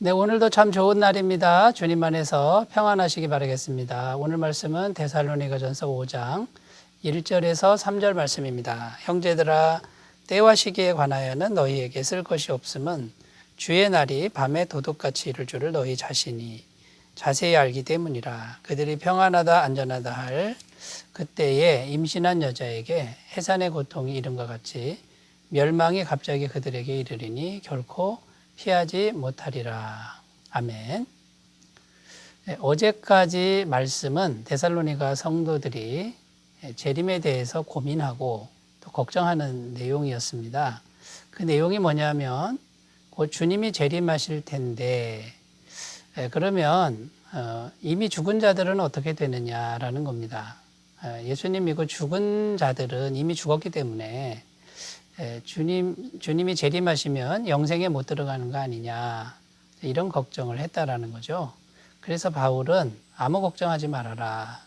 네, 오늘도 참 좋은 날입니다. 주님 안에서 평안하시기 바라겠습니다. 오늘 말씀은 데살로니가전서 5장 1절에서 3절 말씀입니다. 형제들아, 때와 시기에 관하여는 너희에게 쓸 것이 없음은 주의 날이 밤에 도둑같이 이를 줄을 너희 자신이 자세히 알기 때문이라. 그들이 평안하다 안전하다 할 그때에 임신한 여자에게 해산의 고통이 이름과 같이 멸망이 갑자기 그들에게 이르리니 결코 피하지 못하리라. 아멘. 네, 어제까지 말씀은 데살로니가 성도들이 재림에 대해서 고민하고 또 걱정하는 내용이었습니다. 그 내용이 뭐냐면 곧 주님이 재림하실 텐데 그러면 이미 죽은 자들은 어떻게 되느냐라는 겁니다. 예수님 믿고 죽은 자들은 이미 죽었기 때문에 주님이 재림하시면 영생에 못 들어가는 거 아니냐 이런 걱정을 했다라는 거죠. 그래서 바울은 아무 걱정하지 말아라.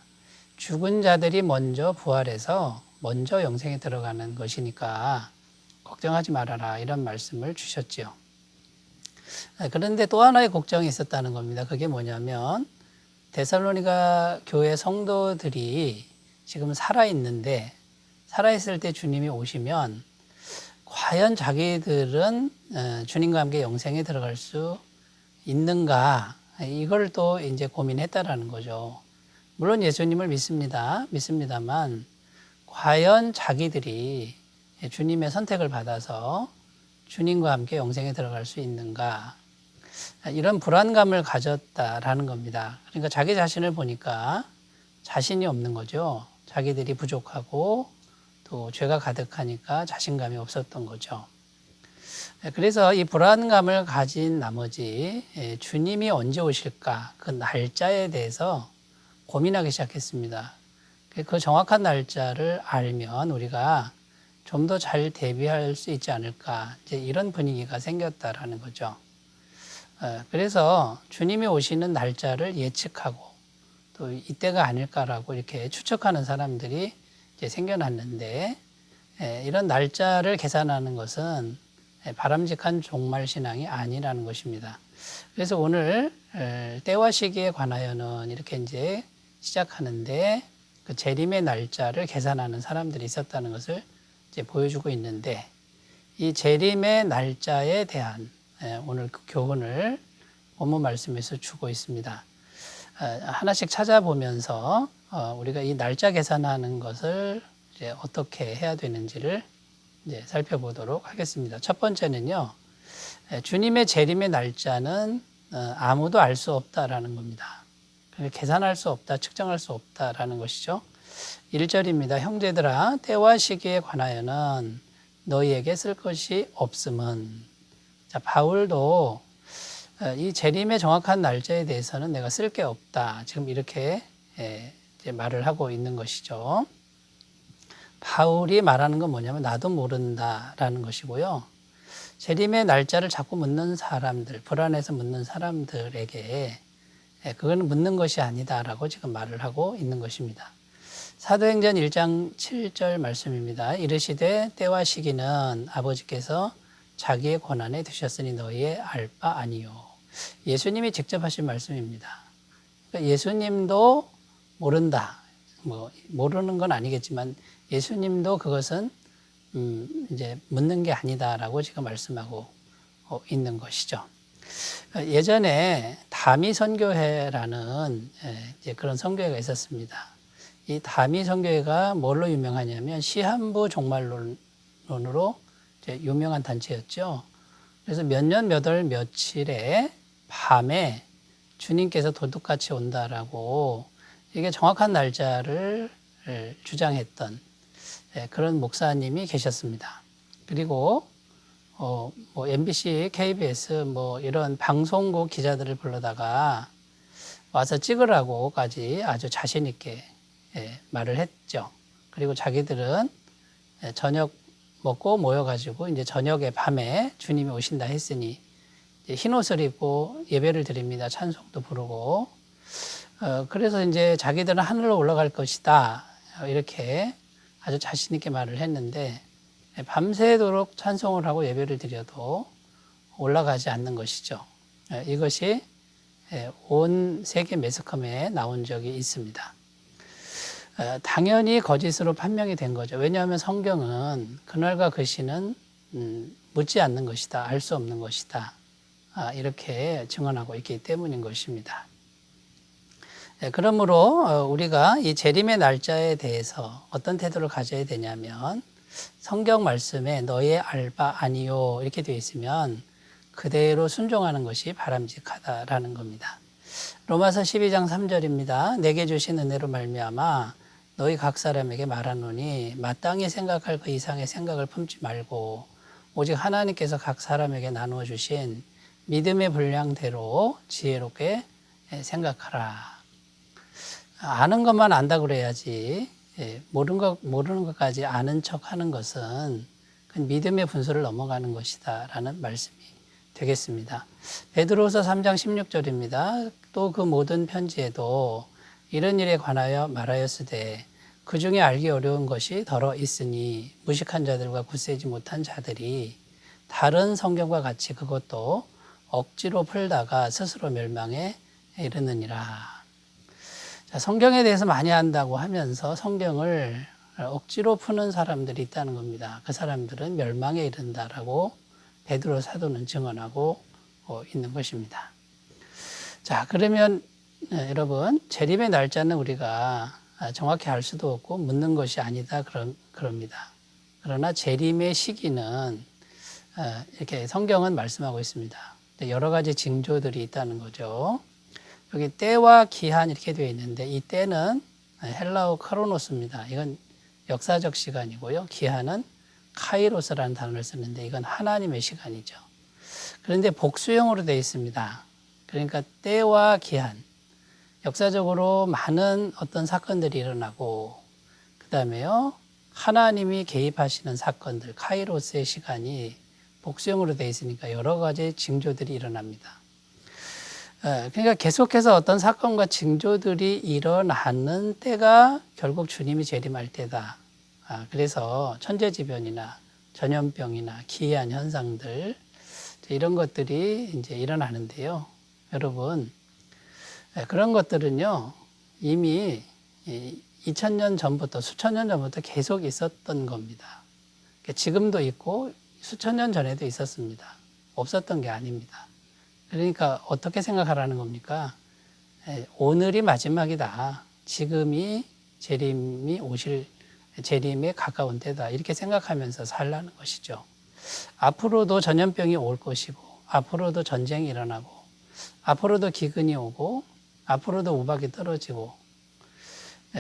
죽은 자들이 먼저 부활해서 먼저 영생에 들어가는 것이니까 걱정하지 말아라 이런 말씀을 주셨지요. 그런데 또 하나의 걱정이 있었다는 겁니다. 그게 뭐냐면 데살로니가 교회 성도들이 지금 살아있는데 살아있을 때 주님이 오시면 과연 자기들은 주님과 함께 영생에 들어갈 수 있는가? 이걸 또 이제 고민했다라는 거죠. 물론 예수님을 믿습니다만 과연 자기들이 주님의 선택을 받아서 주님과 함께 영생에 들어갈 수 있는가? 이런 불안감을 가졌다라는 겁니다. 그러니까 자기 자신을 보니까 자신이 없는 거죠. 자기들이 부족하고 또 죄가 가득하니까 자신감이 없었던 거죠. 그래서 이 불안감을 가진 나머지 주님이 언제 오실까 그 날짜에 대해서 고민하기 시작했습니다. 그 정확한 날짜를 알면 우리가 좀 더 잘 대비할 수 있지 않을까 이제 이런 분위기가 생겼다라는 거죠. 그래서 주님이 오시는 날짜를 예측하고 또 이때가 아닐까라고 이렇게 추측하는 사람들이 이제 생겨났는데 이런 날짜를 계산하는 것은 바람직한 종말 신앙이 아니라는 것입니다. 그래서 오늘 때와 시기에 관하여는 이렇게 이제 시작하는데 그 재림의 날짜를 계산하는 사람들이 있었다는 것을 이제 보여주고 있는데 이 재림의 날짜에 대한 오늘 그 교훈을 본문 말씀에서 주고 있습니다. 하나씩 찾아보면서 우리가 이 날짜 계산하는 것을 이제 어떻게 해야 되는지를 이제 살펴보도록 하겠습니다. 첫 번째는요, 주님의 재림의 날짜는 아무도 알 수 없다라는 겁니다. 계산할 수 없다, 측정할 수 없다라는 것이죠. 1절입니다. 형제들아, 때와 시기에 관하여는 너희에게 쓸 것이 없음은. 자, 바울도 이 재림의 정확한 날짜에 대해서는 내가 쓸 게 없다. 지금 이렇게 이제 말을 하고 있는 것이죠. 바울이 말하는 건 뭐냐면 나도 모른다라는 것이고요. 재림의 날짜를 자꾸 묻는 사람들, 불안해서 묻는 사람들에게 그거는 묻는 것이 아니다라고 지금 말을 하고 있는 것입니다. 사도행전 1장 7절 말씀입니다. 이르시되 때와 시기는 아버지께서 자기의 권한에 두셨으니 너희의 알 바 아니요. 예수님이 직접 하신 말씀입니다. 그러니까 예수님도 모른다. 모르는 건 아니겠지만 예수님도 그것은 이제 묻는 게 아니다라고 지금 말씀하고 있는 것이죠. 예전에 다미 선교회라는 이제 그런 선교회가 있었습니다. 이 다미 선교회가 뭘로 유명하냐면 시한부 종말론으로 이제 유명한 단체였죠. 그래서 몇 년 몇 월 며칠에 밤에 주님께서 도둑같이 온다라고 이게 정확한 날짜를 주장했던 그런 목사님이 계셨습니다. 그리고 뭐 MBC, KBS 뭐 이런 방송국 기자들을 불러다가 와서 찍으라고까지 아주 자신 있게 말을 했죠. 그리고 자기들은 저녁 먹고 모여가지고 이제 저녁에 밤에 주님이 오신다 했으니 흰 옷을 입고 예배를 드립니다. 찬송도 부르고 그래서 이제 자기들은 하늘로 올라갈 것이다 이렇게 아주 자신 있게 말을 했는데 밤새도록 찬송을 하고 예배를 드려도 올라가지 않는 것이죠. 이것이 온 세계 매스컴에 나온 적이 있습니다. 당연히 거짓으로 판명이 된 거죠. 왜냐하면 성경은 그날과 그 시는 묻지 않는 것이다. 알 수 없는 것이다. 이렇게 증언하고 있기 때문인 것입니다. 그러므로 우리가 이 재림의 날짜에 대해서 어떤 태도를 가져야 되냐면 성경 말씀에 너의 알 바 아니요 이렇게 되어 있으면 그대로 순종하는 것이 바람직하다라는 겁니다. 로마서 12장 3절입니다. 내게 주신 은혜로 말미암아 너희 각 사람에게 말하노니 마땅히 생각할 그 이상의 생각을 품지 말고 오직 하나님께서 각 사람에게 나누어 주신 믿음의 분량대로 지혜롭게 생각하라. 아는 것만 안다 그래야지 모르는 것까지 아는 척하는 것은 그 믿음의 분수를 넘어가는 것이다 라는 말씀이 되겠습니다. 베드로후서 3장 16절입니다. 또 그 모든 편지에도 이런 일에 관하여 말하였으되 그 중에 알기 어려운 것이 더러 있으니 무식한 자들과 굳세지 못한 자들이 다른 성경과 같이 그것도 억지로 풀다가 스스로 멸망에 이르느니라. 자, 성경에 대해서 많이 안다고 하면서 성경을 억지로 푸는 사람들이 있다는 겁니다. 그 사람들은 멸망에 이른다라고 베드로 사도는 증언하고 있는 것입니다. 자, 그러면 여러분 재림의 날짜는 우리가 정확히 알 수도 없고 묻는 것이 아니다 그럽니다. 그러나 재림의 시기는 이렇게 성경은 말씀하고 있습니다. 여러 가지 징조들이 있다는 거죠. 여기 때와 기한 이렇게 되어 있는데 이 때는 헬라어 크로노스입니다. 이건 역사적 시간이고요. 기한은 카이로스라는 단어를 쓰는데 이건 하나님의 시간이죠. 그런데 복수형으로 되어 있습니다. 그러니까 때와 기한, 역사적으로 많은 어떤 사건들이 일어나고 그 다음에요 하나님이 개입하시는 사건들, 카이로스의 시간이 복수형으로 되어 있으니까 여러 가지 징조들이 일어납니다. 그러니까 계속해서 어떤 사건과 징조들이 일어나는 때가 결국 주님이 재림할 때다. 그래서 천재지변이나 전염병이나 기이한 현상들 이런 것들이 이제 일어나는데요. 여러분 그런 것들은요 이미 2000년 전부터 수천 년 전부터 계속 있었던 겁니다. 지금도 있고 수천 년 전에도 있었습니다. 없었던 게 아닙니다. 그러니까 어떻게 생각하라는 겁니까? 오늘이 마지막이다. 지금이 재림에 가까운 때다. 이렇게 생각하면서 살라는 것이죠. 앞으로도 전염병이 올 것이고 앞으로도 전쟁이 일어나고 앞으로도 기근이 오고 앞으로도 우박이 떨어지고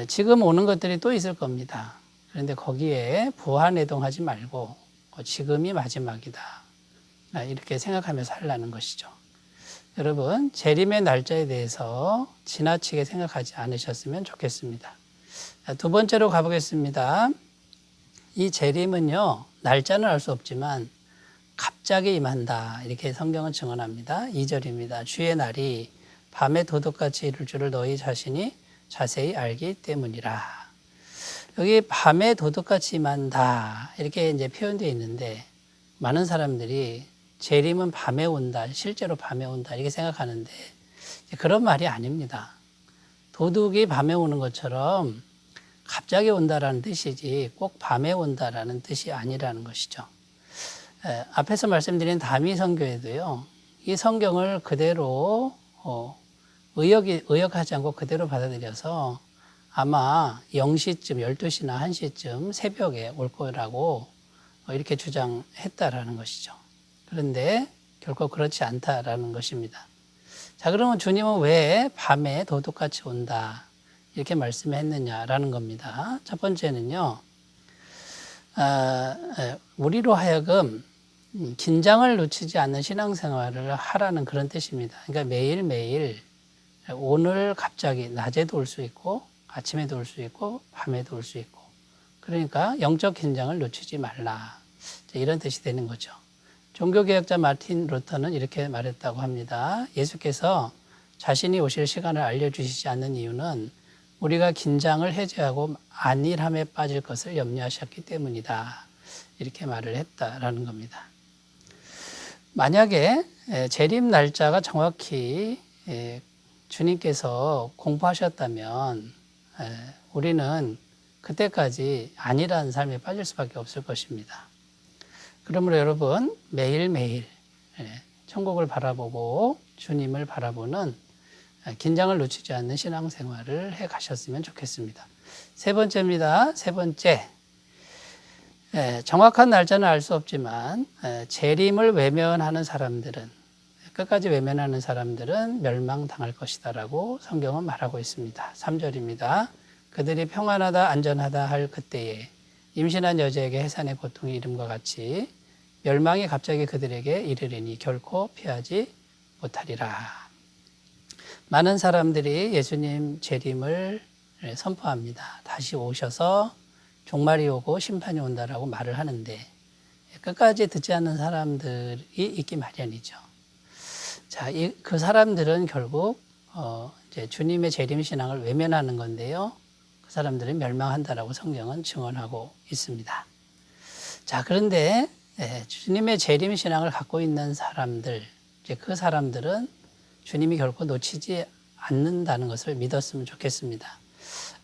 지금 오는 것들이 또 있을 겁니다. 그런데 거기에 부안해동하지 말고 지금이 마지막이다. 이렇게 생각하면서 살라는 것이죠. 여러분 재림의 날짜에 대해서 지나치게 생각하지 않으셨으면 좋겠습니다. 두 번째로 가보겠습니다. 이 재림은요 날짜는 알 수 없지만 갑자기 임한다 이렇게 성경은 증언합니다. 2절입니다. 주의 날이 밤에 도둑같이 이룰 줄을 너희 자신이 자세히 알기 때문이라. 여기 밤에 도둑같이 임한다 이렇게 이제 표현되어 있는데 많은 사람들이 재림은 밤에 온다, 실제로 밤에 온다 이렇게 생각하는데 그런 말이 아닙니다. 도둑이 밤에 오는 것처럼 갑자기 온다라는 뜻이지 꼭 밤에 온다라는 뜻이 아니라는 것이죠. 앞에서 말씀드린 다미선교에도요. 이 성경을 그대로 의역하지 않고 그대로 받아들여서 아마 0시쯤, 12시나 1시쯤 새벽에 올 거라고 이렇게 주장했다라는 것이죠. 그런데 결코 그렇지 않다라는 것입니다. 자, 그러면 주님은 왜 밤에 도둑같이 온다 이렇게 말씀했느냐라는 겁니다. 첫 번째는요. 우리로 하여금 긴장을 놓치지 않는 신앙생활을 하라는 그런 뜻입니다. 그러니까 매일매일 오늘 갑자기 낮에도 올 수 있고 아침에도 올 수 있고 밤에도 올 수 있고 그러니까 영적 긴장을 놓치지 말라 이런 뜻이 되는 거죠. 종교개혁자 마틴 루터는 이렇게 말했다고 합니다. 예수께서 자신이 오실 시간을 알려주시지 않는 이유는 우리가 긴장을 해제하고 안일함에 빠질 것을 염려하셨기 때문이다. 이렇게 말을 했다라는 겁니다. 만약에 재림 날짜가 정확히 주님께서 공포하셨다면 우리는 그때까지 안일한 삶에 빠질 수밖에 없을 것입니다. 그러므로 여러분 매일매일 천국을 바라보고 주님을 바라보는 긴장을 놓치지 않는 신앙생활을 해 가셨으면 좋겠습니다. 세 번째입니다. 세 번째, 정확한 날짜는 알 수 없지만 재림을 외면하는 사람들은, 끝까지 외면하는 사람들은 멸망당할 것이다라고 성경은 말하고 있습니다. 3절입니다. 그들이 평안하다 안전하다 할 그때에 임신한 여자에게 해산의 고통이 이름과 같이 멸망이 갑자기 그들에게 이르리니 결코 피하지 못하리라. 많은 사람들이 예수님 재림을 선포합니다. 다시 오셔서 종말이 오고 심판이 온다라고 말을 하는데 끝까지 듣지 않는 사람들이 있기 마련이죠. 자, 그 사람들은 결국 이제 주님의 재림 신앙을 외면하는 건데요. 그 사람들은 멸망한다라고 성경은 증언하고 있습니다. 자, 그런데 주님의 재림 신앙을 갖고 있는 사람들, 이제 그 사람들은 주님이 결코 놓치지 않는다는 것을 믿었으면 좋겠습니다.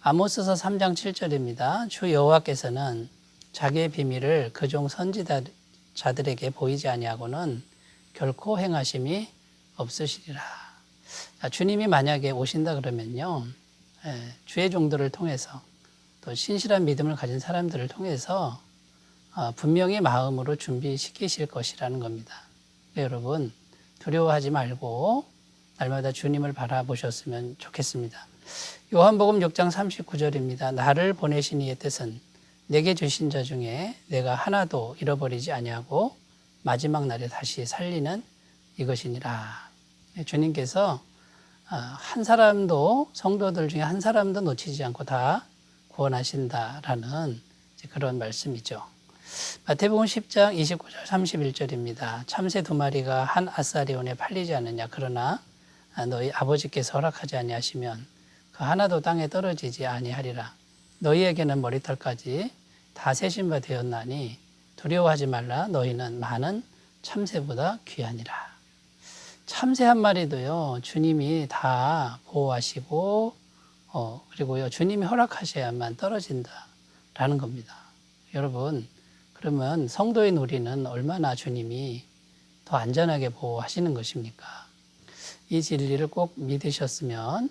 아모스서 3장 7절입니다. 주 여호와께서는 자기의 비밀을 그종 선지자들에게 보이지 아니하고는 결코 행하심이 없으시리라. 자, 주님이 만약에 오신다 그러면요, 주의 종들을 통해서 또 신실한 믿음을 가진 사람들을 통해서 분명히 마음으로 준비시키실 것이라는 겁니다. 여러분 두려워하지 말고 날마다 주님을 바라보셨으면 좋겠습니다. 요한복음 6장 39절입니다. 나를 보내신 이의 뜻은 내게 주신 자 중에 내가 하나도 잃어버리지 아니하고 마지막 날에 다시 살리는 이것이니라. 주님께서 한 사람도, 성도들 중에 한 사람도 놓치지 않고 다 구원하신다라는 그런 말씀이죠. 마태복음 10장 29절 31절입니다. 참새 2마리가 한 아사리온에 팔리지 않느냐. 그러나 너희 아버지께서 허락하지 아니하시면 그 하나도 땅에 떨어지지 아니하리라. 너희에게는 머리털까지 다 세신 바 되었나니 두려워하지 말라. 너희는 많은 참새보다 귀하니라. 참새 한 마리도요, 주님이 다 보호하시고 그리고요, 주님이 허락하셔야만 떨어진다라는 겁니다. 여러분, 그러면 성도인 우리는 얼마나 주님이 더 안전하게 보호하시는 것입니까? 이 진리를 꼭 믿으셨으면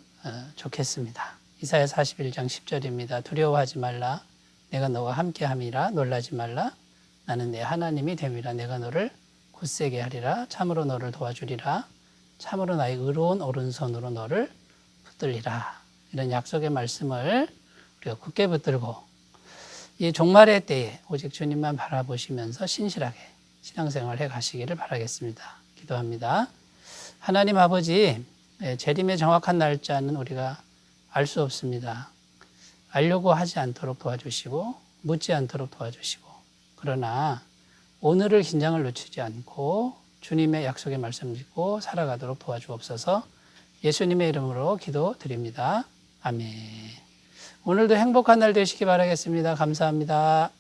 좋겠습니다. 이사야 41장 10절입니다. 두려워하지 말라. 내가 너와 함께함이라. 놀라지 말라. 나는 내 하나님이 됨이라. 내가 너를 굳세게 하리라. 참으로 너를 도와주리라. 참으로 나의 의로운 오른손으로 너를 붙들리라. 이런 약속의 말씀을 우리가 굳게 붙들고 이 종말의 때에 오직 주님만 바라보시면서 신실하게 신앙생활 해 가시기를 바라겠습니다. 기도합니다. 하나님 아버지, 재림의 정확한 날짜는 우리가 알 수 없습니다. 알려고 하지 않도록 도와주시고 묻지 않도록 도와주시고, 그러나 오늘을 긴장을 놓치지 않고 주님의 약속의 말씀 믿고 살아가도록 도와주옵소서. 예수님의 이름으로 기도드립니다. 아멘. 오늘도 행복한 날 되시기 바라겠습니다. 감사합니다.